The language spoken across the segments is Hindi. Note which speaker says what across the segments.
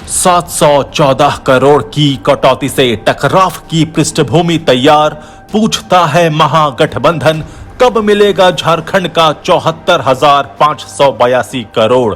Speaker 1: 714 करोड़ की कटौती से टकराव की पृष्ठभूमि तैयार। पूछता है महागठबंधन, कब मिलेगा झारखंड का 74,582 करोड़।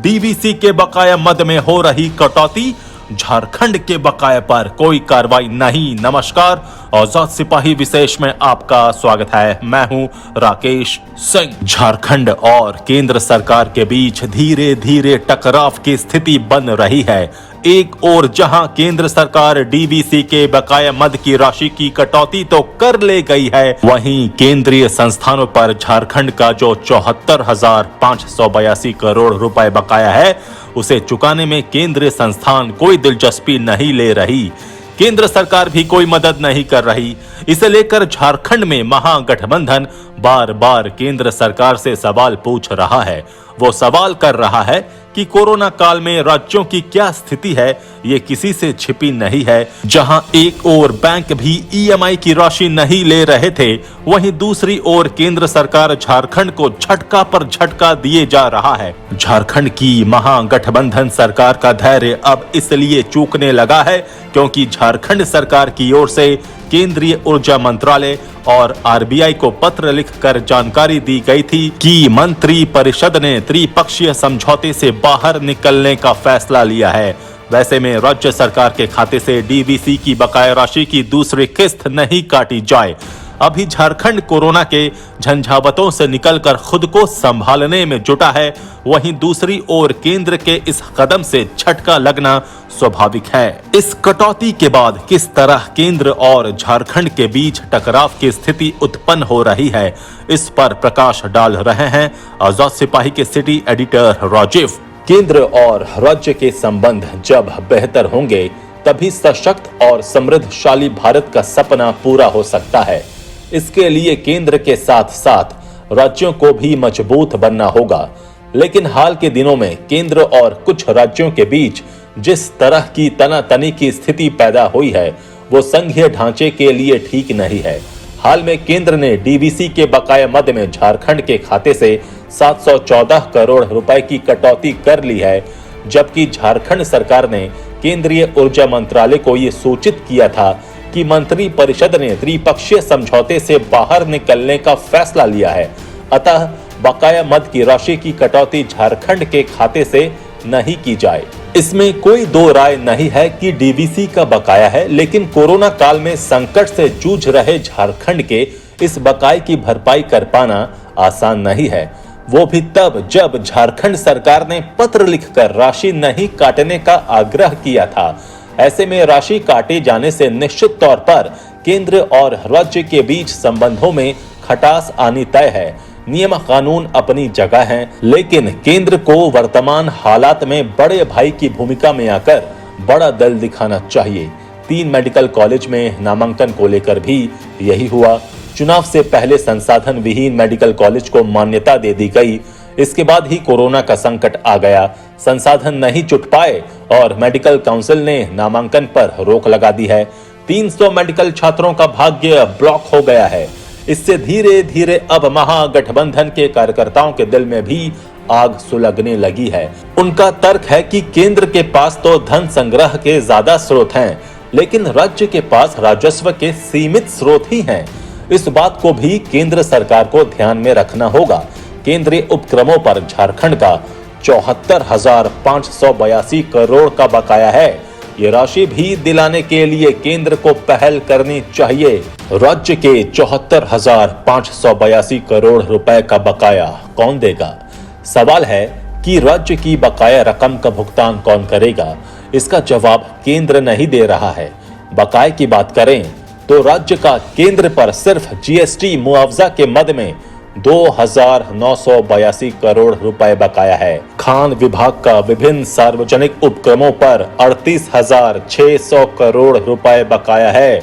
Speaker 1: डीवीसी के बकाया मद में हो रही कटौती, झारखंड के बकाये पर कोई कार्रवाई नहीं। नमस्कार, आजाद सिपाही विशेष में आपका स्वागत है। मैं हूं राकेश सिंह। झारखंड और केंद्र सरकार के बीच धीरे धीरे टकराव की स्थिति बन रही है। एक ओर जहां केंद्र सरकार डीवीसी के बकाया मद की राशि की कटौती तो कर ले गई है, वहीं केंद्रीय संस्थानों पर झारखंड का जो 74,582 करोड़ रुपए बकाया है, उसे चुकाने में केंद्रीय संस्थान कोई दिलचस्पी नहीं ले रही। केंद्र सरकार भी कोई मदद नहीं कर रही। इसे लेकर झारखंड में महागठबंधन बार बार केंद्र सरकार से सवाल पूछ रहा है। वो सवाल कर रहा है कि कोरोना काल में राज्यों की क्या स्थिति है, ये किसी से छिपी नहीं है। जहां एक ओर बैंक भी ईएमआई की राशि नहीं ले रहे थे, वहीं दूसरी ओर केंद्र सरकार झारखंड को झटका पर झटका दिए जा रहा है। झारखंड की महागठबंधन सरकार का धैर्य अब इसलिए चूकने लगा है क्योंकि झारखंड सरकार की ओर से केंद्रीय ऊर्जा मंत्रालय और आरबीआई को पत्र लिखकर जानकारी दी गई थी कि मंत्री परिषद ने त्रिपक्षीय समझौते से बाहर निकलने का फैसला लिया है। वैसे में राज्य सरकार के खाते से डीवीसी की बकाया राशि की दूसरी किस्त नहीं काटी जाए। अभी झारखंड कोरोना के झंझावतों से निकलकर खुद को संभालने में जुटा है, वहीं दूसरी ओर केंद्र के इस कदम से झटका लगना स्वाभाविक है। इस कटौती के बाद किस तरह केंद्र और झारखंड के बीच टकराव की स्थिति उत्पन्न हो रही है, इस पर प्रकाश डाल रहे हैं आजाद सिपाही के सिटी एडिटर राजीव। केंद्र और राज्य के संबंध जब बेहतर होंगे, तभी सशक्त और समृद्धशाली भारत का सपना पूरा हो सकता है। इसके लिए केंद्र के साथ साथ राज्यों को भी मजबूत बनना होगा। लेकिन हाल के दिनों में केंद्र और कुछ राज्यों के बीच जिस तरह की तनातनी की स्थिति पैदा हुई है, वो संघीय ढांचे के लिए ठीक नहीं है। हाल में केंद्र ने डीवीसी के बकाया मद में झारखंड के खाते से 714 करोड़ रुपए की कटौती कर ली है, जबकि झारखंड सरकार ने केंद्रीय ऊर्जा मंत्रालय को ये सूचित किया था कि मंत्री परिषद ने त्रिपक्षीय समझौते से बाहर निकलने का फैसला लिया है। अतः बकाया मद की राशि की कटौती झारखंड के खाते से नहीं की जाए। इसमें कोई दो राय नहीं है कि डीवीसी का बकाया है, लेकिन कोरोना काल में संकट से जूझ रहे झारखंड के इस बकाये की भरपाई कर पाना आसान नहीं है। वो भी तब जब झारखंड सरकार ने पत्र लिखकर राशि नहीं काटने का आग्रह किया था। ऐसे में राशि काटे जाने से निश्चित तौर पर केंद्र और राज्य के बीच संबंधों में खटास आनी तय है। नियम कानून अपनी जगह हैं, लेकिन केंद्र को वर्तमान हालात में बड़े भाई की भूमिका में आकर बड़ा दल दिखाना चाहिए। 3 मेडिकल कॉलेज में नामांकन को लेकर भी यही हुआ। चुनाव से पहले संसाधन विहीन मेडिकल कॉलेज को मान्यता दे दी गई। इसके बाद ही कोरोना का संकट आ गया, संसाधन नहीं जुट पाए और मेडिकल काउंसिल ने नामांकन पर रोक लगा दी है। 300 मेडिकल छात्रों का भाग्य ब्लॉक हो गया है। इससे धीरे धीरे अब महागठबंधन के कार्यकर्ताओं के दिल में भी आग सुलगने लगी है। उनका तर्क है कि केंद्र के पास तो धन संग्रह के ज्यादा स्रोत हैं, लेकिन राज्य के पास राजस्व के सीमित स्रोत ही हैं। इस बात को भी केंद्र सरकार को ध्यान में रखना होगा। केंद्रीय उपक्रमों पर झारखंड का 74,582 करोड़ का बकाया है। ये राशि भी दिलाने के लिए केंद्र को पहल करनी चाहिए। राज्य के 74,582 करोड़ रुपए का बकाया कौन देगा? सवाल है कि राज्य की बकाया रकम का भुगतान कौन करेगा? इसका जवाब केंद्र नहीं दे रहा है। बकाये की बात करें तो राज्य का केंद्र पर सिर्फ जीएसटी मुआवजा के मद में 2,982 करोड़ रुपए बकाया है। खान विभाग का विभिन्न सार्वजनिक उपक्रमों पर 38,600 करोड़ रुपए बकाया है,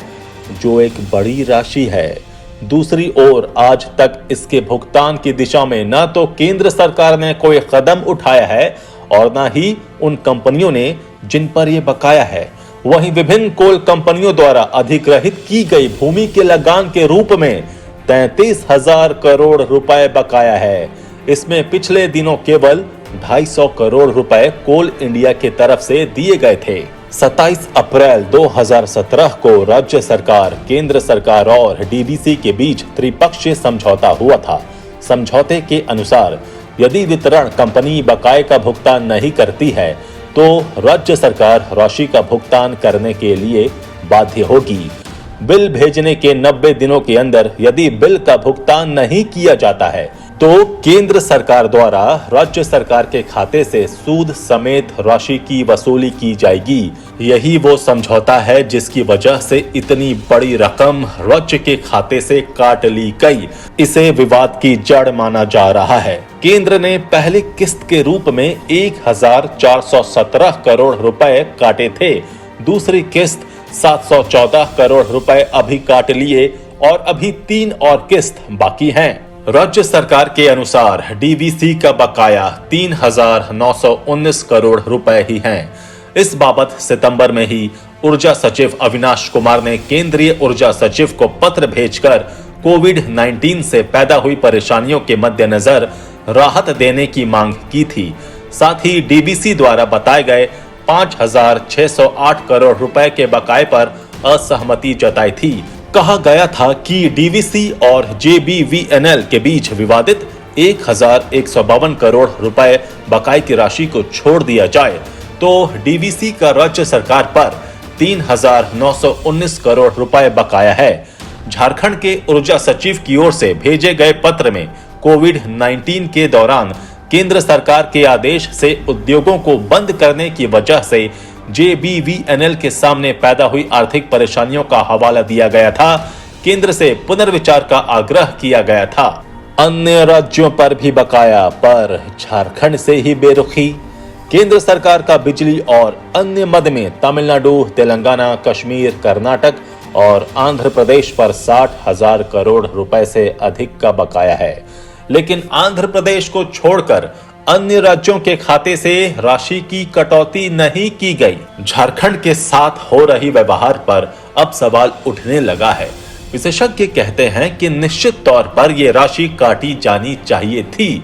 Speaker 1: जो एक बड़ी राशि है। दूसरी ओर आज तक इसके भुगतान की दिशा में न तो केंद्र सरकार ने कोई कदम उठाया है और न ही उन कंपनियों ने जिन पर यह बकाया है। वहीं विभिन्न कोल कंपनियों द्वारा अधिग्रहित की गई भूमि के लगान के रूप में 33,000 करोड़ रुपए बकाया है। इसमें पिछले दिनों केवल 250 करोड़ रुपए कोल इंडिया की तरफ से दिए गए थे। 27 अप्रैल 2017 को राज्य सरकार, केंद्र सरकार और डीवीसी के बीच त्रिपक्षीय समझौता हुआ था। समझौते के अनुसार यदि वितरण कंपनी बकाये का भुगतान नहीं करती है तो राज्य सरकार राशि का भुगतान करने के लिए बाध्य होगी। बिल भेजने के 90 दिनों के अंदर यदि बिल का भुगतान नहीं किया जाता है तो केंद्र सरकार द्वारा राज्य सरकार के खाते से सूद समेत राशि की वसूली की जाएगी। यही वो समझौता है जिसकी वजह से इतनी बड़ी रकम राज्य के खाते से काट ली गई। इसे विवाद की जड़ माना जा रहा है। केंद्र ने पहली किस्त के रूप में 1417 करोड़ रुपए काटे थे। दूसरी किस्त 714 करोड़ रुपए अभी काट लिए और अभी 3 और किस्त बाकी हैं। राज्य सरकार के अनुसार डीवीसी का बकाया 3,919 करोड़ रुपए ही हैं। इस बाबत सितंबर में ही ऊर्जा सचिव अविनाश कुमार ने केंद्रीय ऊर्जा सचिव को पत्र भेजकर कोविड-19 से पैदा हुई परेशानियों के मद्देनजर राहत देने की मांग की थी। साथ ही डीवीसी द्वारा बताए गए 5,608 करोड़ रुपए के बकाये पर असहमति जताई थी। कहा गया था कि डीवीसी और जेबीवीएनएल के बीच विवादित 1,152 करोड़ रुपए बकाये की राशि को छोड़ दिया जाए तो डीवीसी का राज्य सरकार पर 3,919 करोड़ रुपए बकाया है। झारखंड के ऊर्जा सचिव की ओर से भेजे गए पत्र में कोविड-19 के दौरान केंद्र सरकार के आदेश से उद्योगों को बंद करने की वजह से जेबीवीएनएल के सामने पैदा हुई आर्थिक परेशानियों का हवाला दिया गया था। केंद्र से पुनर्विचार का आग्रह किया गया था। अन्य राज्यों पर भी बकाया, पर झारखंड से ही बेरुखी। केंद्र सरकार का बिजली और अन्य मद में तमिलनाडु, तेलंगाना, कश्मीर, कर्नाटक और आंध्र प्रदेश पर 60,000 करोड़ रुपए से अधिक का बकाया है। लेकिन आंध्र प्रदेश को छोड़कर अन्य राज्यों के खाते से राशि की कटौती नहीं की गई। झारखंड के साथ हो रही व्यवहार पर अब सवाल उठने लगा है। विशेषज्ञ कहते हैं कि निश्चित तौर पर यह राशि काटी जानी चाहिए थी,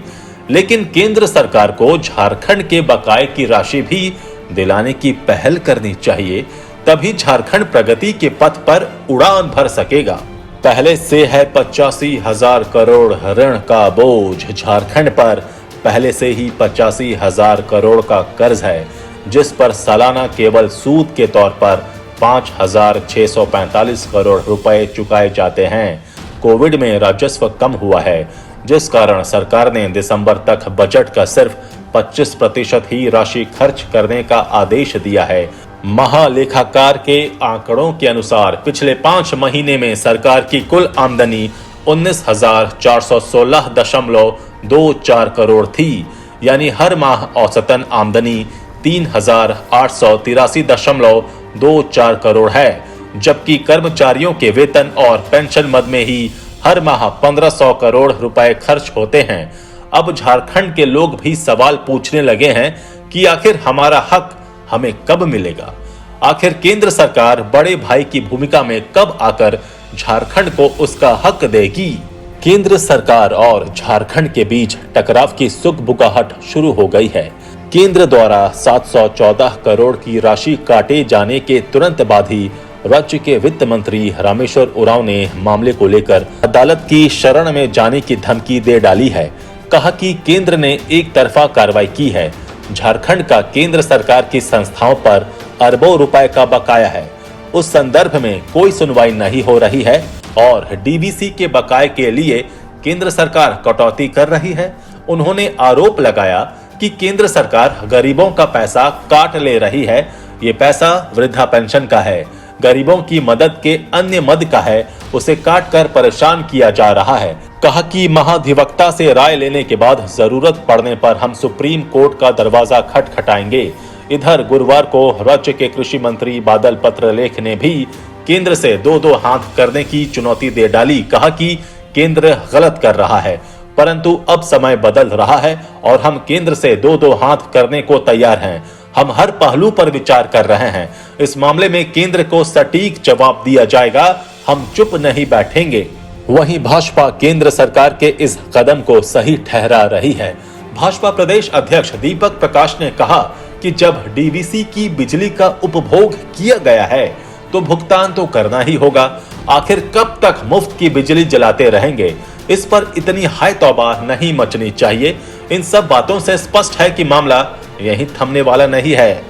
Speaker 1: लेकिन केंद्र सरकार को झारखंड के बकाये की राशि भी दिलाने की पहल करनी चाहिए, तभी झारखंड प्रगति के पथ पर उड़ान भर सकेगा। पहले से है 85,000 करोड़ ऋण का बोझ। झारखंड पर पहले से ही 85,000 करोड़ का कर्ज है, जिस पर सालाना केवल सूद के तौर पर 5,645 करोड़ रुपए चुकाए जाते हैं। कोविड में राजस्व कम हुआ है, जिस कारण सरकार ने दिसंबर तक बजट का सिर्फ 25% ही राशि खर्च करने का आदेश दिया है। महालेखाकार के आंकड़ों के अनुसार पिछले 5 महीने में सरकार की कुल आमदनी 19,416.24 करोड़ थी, यानी हर माह औसतन आमदनी 3,883.24 करोड़ है, जबकि कर्मचारियों के वेतन और पेंशन मद में ही हर माह 1,500 करोड़ रुपए खर्च होते हैं। अब झारखंड के लोग भी सवाल पूछने लगे हैं कि आखिर हमारा हक हमें कब मिलेगा। आखिर केंद्र सरकार बड़े भाई की भूमिका में कब आकर झारखंड को उसका हक देगी। केंद्र सरकार और झारखंड के बीच टकराव की सुगबुगाहट शुरू हो गई है। केंद्र द्वारा 714 करोड़ की राशि काटे जाने के तुरंत बाद ही राज्य के वित्त मंत्री रामेश्वर उरांव ने मामले को लेकर अदालत की शरण में जाने की धमकी दे डाली है। कहा कि केंद्र ने एक तरफा कार्रवाई की है। झारखंड का केंद्र सरकार की संस्थाओं पर अरबों रुपए का बकाया है। उस संदर्भ में कोई सुनवाई नहीं हो रही है और डीवीसी के बकाये के लिए केंद्र सरकार कटौती कर रही है। उन्होंने आरोप लगाया कि केंद्र सरकार गरीबों का पैसा काट ले रही है। ये पैसा वृद्धा पेंशन का है, गरीबों की मदद के अन्य मद का है, उसे काट कर परेशान किया जा रहा है। कहा कि महाधिवक्ता से राय लेने के बाद जरूरत पड़ने पर हम सुप्रीम कोर्ट का दरवाजा खटखटाएंगे। इधर गुरुवार को राज्य के कृषि मंत्री बादल पत्रलेख ने भी केंद्र से दो हाथ करने की चुनौती दे डाली। कहा कि केंद्र गलत कर रहा है, परंतु अब समय बदल रहा है और हम केंद्र से दो हाथ करने को तैयार हैं। हम हर पहलू पर विचार कर रहे हैं। इस मामले में केंद्र को सटीक जवाब दिया जाएगा। हम चुप नहीं बैठेंगे। वहीं भाजपा केंद्र सरकार के इस कदम को सही ठहरा रही है। भाजपा प्रदेश अध्यक्ष दीपक प्रकाश ने कहा कि जब डीवीसी की बिजली का उपभोग किया गया है तो भुगतान तो करना ही होगा। आखिर कब तक मुफ्त की बिजली जलाते रहेंगे? इस पर इतनी हाय तौबा नहीं मचनी चाहिए। इन सब बातों से स्पष्ट है कि मामला यहीं थमने वाला नहीं है।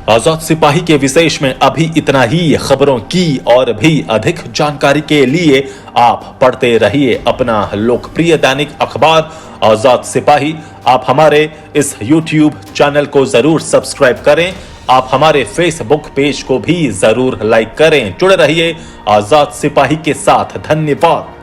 Speaker 1: आजाद सिपाही के विशेष में अभी इतना ही। खबरों की और भी अधिक जानकारी के लिए आप पढ़ते रहिए अपना लोकप्रिय दैनिक अखबार आजाद सिपाही। आप हमारे इस YouTube चैनल को जरूर सब्सक्राइब करें। आप हमारे फेसबुक पेज को भी जरूर लाइक करें। जुड़े रहिए आजाद सिपाही के साथ। धन्यवाद।